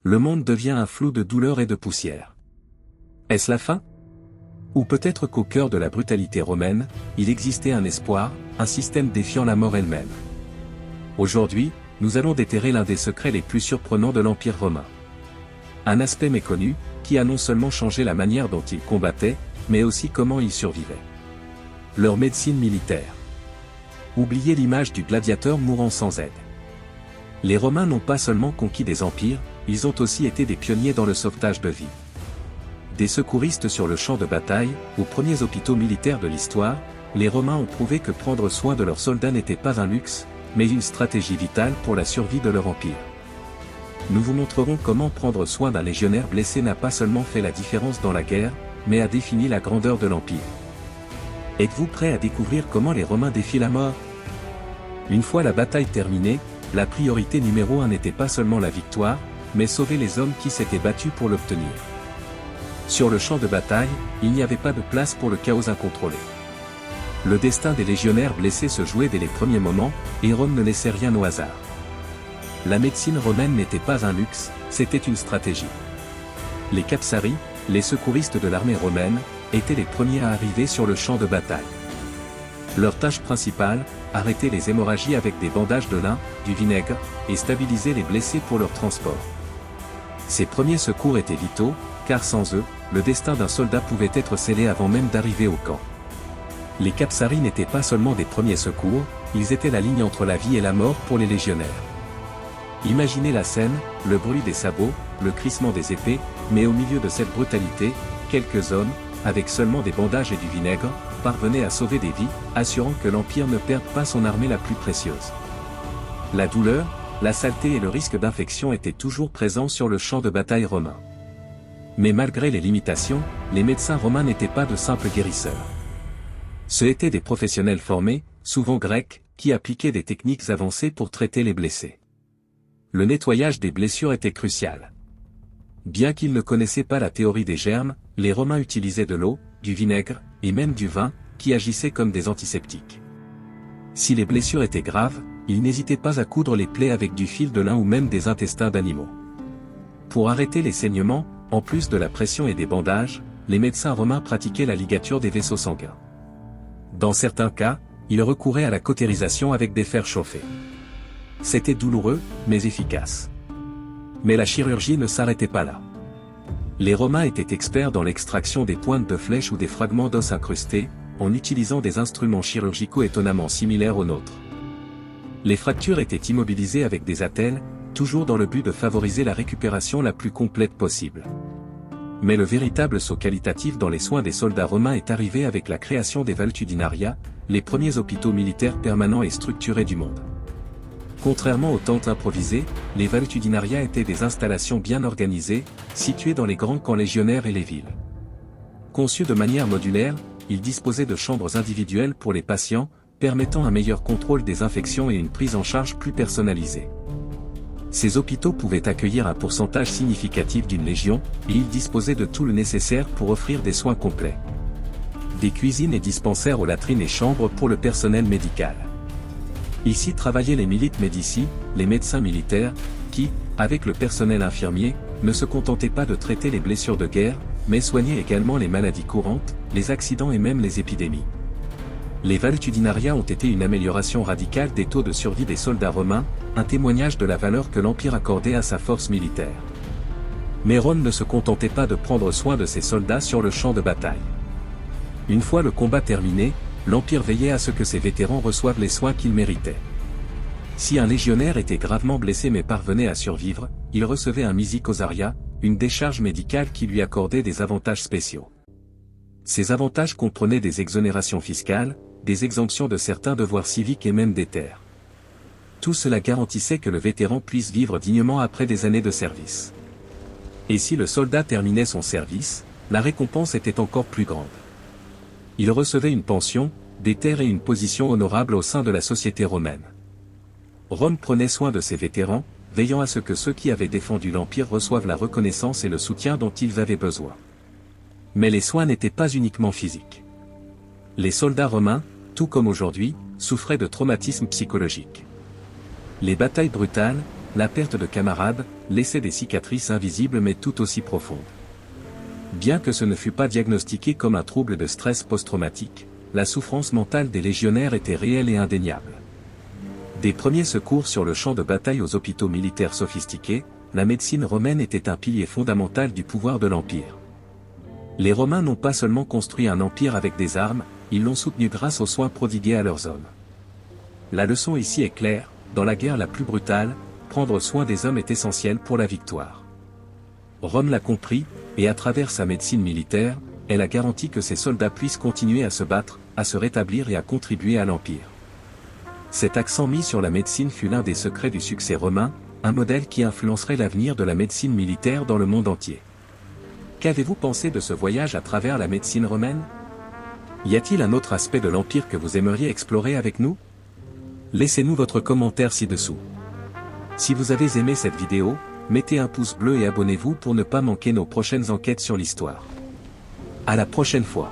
Le monde devient un flot de douleur et de poussière. Est-ce la fin? Ou peut-être qu'au cœur de la brutalité romaine, il existait un espoir, un système défiant la mort elle-même. Aujourd'hui, nous allons déterrer l'un des secrets les plus surprenants de l'Empire romain. Un aspect méconnu, qui a non seulement changé la manière dont ils combattaient, mais aussi comment ils survivaient. Leur médecine militaire. Oubliez l'image du gladiateur mourant sans aide. Les Romains n'ont pas seulement conquis des empires, ils ont aussi été des pionniers dans le sauvetage de vie. Des secouristes sur le champ de bataille, aux premiers hôpitaux militaires de l'histoire, les Romains ont prouvé que prendre soin de leurs soldats n'était pas un luxe, mais une stratégie vitale pour la survie de leur empire. Nous vous montrerons comment prendre soin d'un légionnaire blessé n'a pas seulement fait la différence dans la guerre, mais a défini la grandeur de l'empire. Êtes-vous prêts à découvrir comment les Romains défient la mort? Une fois la bataille terminée, la priorité numéro 1 n'était pas seulement la victoire, mais sauver les hommes qui s'étaient battus pour l'obtenir. Sur le champ de bataille, il n'y avait pas de place pour le chaos incontrôlé. Le destin des légionnaires blessés se jouait dès les premiers moments, et Rome ne laissait rien au hasard. La médecine romaine n'était pas un luxe, c'était une stratégie. Les capsari, les secouristes de l'armée romaine, étaient les premiers à arriver sur le champ de bataille. Leur tâche principale, arrêter les hémorragies avec des bandages de lin, du vinaigre, et stabiliser les blessés pour leur transport. Ces premiers secours étaient vitaux, car sans eux, le destin d'un soldat pouvait être scellé avant même d'arriver au camp. Les capsari n'étaient pas seulement des premiers secours, ils étaient la ligne entre la vie et la mort pour les légionnaires. Imaginez la scène, le bruit des sabots, le crissement des épées, mais au milieu de cette brutalité, quelques hommes, avec seulement des bandages et du vinaigre, parvenaient à sauver des vies, assurant que l'Empire ne perde pas son armée la plus précieuse. La douleur, la saleté et le risque d'infection étaient toujours présents sur le champ de bataille romain. Mais malgré les limitations, les médecins romains n'étaient pas de simples guérisseurs. Ce étaient des professionnels formés, souvent grecs, qui appliquaient des techniques avancées pour traiter les blessés. Le nettoyage des blessures était crucial. Bien qu'ils ne connaissaient pas la théorie des germes, les Romains utilisaient de l'eau, du vinaigre, et même du vin, qui agissaient comme des antiseptiques. Si les blessures étaient graves, ils n'hésitaient pas à coudre les plaies avec du fil de lin ou même des intestins d'animaux. Pour arrêter les saignements, en plus de la pression et des bandages, les médecins romains pratiquaient la ligature des vaisseaux sanguins. Dans certains cas, ils recouraient à la cautérisation avec des fers chauffés. C'était douloureux, mais efficace. Mais la chirurgie ne s'arrêtait pas là. Les Romains étaient experts dans l'extraction des pointes de flèches ou des fragments d'os incrustés, en utilisant des instruments chirurgicaux étonnamment similaires aux nôtres. Les fractures étaient immobilisées avec des attelles, toujours dans le but de favoriser la récupération la plus complète possible. Mais le véritable saut qualitatif dans les soins des soldats romains est arrivé avec la création des Valtudinaria, les premiers hôpitaux militaires permanents et structurés du monde. Contrairement aux tentes improvisées, les Valtudinaria étaient des installations bien organisées, situées dans les grands camps légionnaires et les villes. Conçus de manière modulaire, ils disposaient de chambres individuelles pour les patients, permettant un meilleur contrôle des infections et une prise en charge plus personnalisée. Ces hôpitaux pouvaient accueillir un pourcentage significatif d'une légion, et ils disposaient de tout le nécessaire pour offrir des soins complets. Des cuisines et dispensaires aux latrines et chambres pour le personnel médical. Ici travaillaient les milites médici, les médecins militaires, qui, avec le personnel infirmier, ne se contentaient pas de traiter les blessures de guerre, mais soignaient également les maladies courantes, les accidents et même les épidémies. Les Valtudinaria ont été une amélioration radicale des taux de survie des soldats romains, un témoignage de la valeur que l'Empire accordait à sa force militaire. Mais Rome ne se contentait pas de prendre soin de ses soldats sur le champ de bataille. Une fois le combat terminé, l'Empire veillait à ce que ses vétérans reçoivent les soins qu'ils méritaient. Si un légionnaire était gravement blessé mais parvenait à survivre, il recevait un misikosaria, une décharge médicale qui lui accordait des avantages spéciaux. Ces avantages comprenaient des exonérations fiscales, des exemptions de certains devoirs civiques et même des terres. Tout cela garantissait que le vétéran puisse vivre dignement après des années de service. Et si le soldat terminait son service, la récompense était encore plus grande. Il recevait une pension, des terres et une position honorable au sein de la société romaine. Rome prenait soin de ses vétérans, veillant à ce que ceux qui avaient défendu l'Empire reçoivent la reconnaissance et le soutien dont ils avaient besoin. Mais les soins n'étaient pas uniquement physiques. Les soldats romains, tout comme aujourd'hui, souffraient de traumatismes psychologiques. Les batailles brutales, la perte de camarades laissait des cicatrices invisibles mais tout aussi profondes. Bien que ce ne fût pas diagnostiqué comme un trouble de stress post-traumatique, la souffrance mentale des légionnaires était réelle et indéniable. Des premiers secours sur le champ de bataille aux hôpitaux militaires sophistiqués, la médecine romaine était un pilier fondamental du pouvoir de l'Empire. Les Romains n'ont pas seulement construit un empire avec des armes, ils l'ont soutenu grâce aux soins prodigués à leurs hommes. La leçon ici est claire, dans la guerre la plus brutale, prendre soin des hommes est essentiel pour la victoire. Rome l'a compris, et à travers sa médecine militaire, elle a garanti que ses soldats puissent continuer à se battre, à se rétablir et à contribuer à l'Empire. Cet accent mis sur la médecine fut l'un des secrets du succès romain, un modèle qui influencerait l'avenir de la médecine militaire dans le monde entier. Qu'avez-vous pensé de ce voyage à travers la médecine romaine? Y a-t-il un autre aspect de l'Empire que vous aimeriez explorer avec nous? Laissez-nous votre commentaire ci-dessous. Si vous avez aimé cette vidéo, mettez un pouce bleu et abonnez-vous pour ne pas manquer nos prochaines enquêtes sur l'histoire. À la prochaine fois.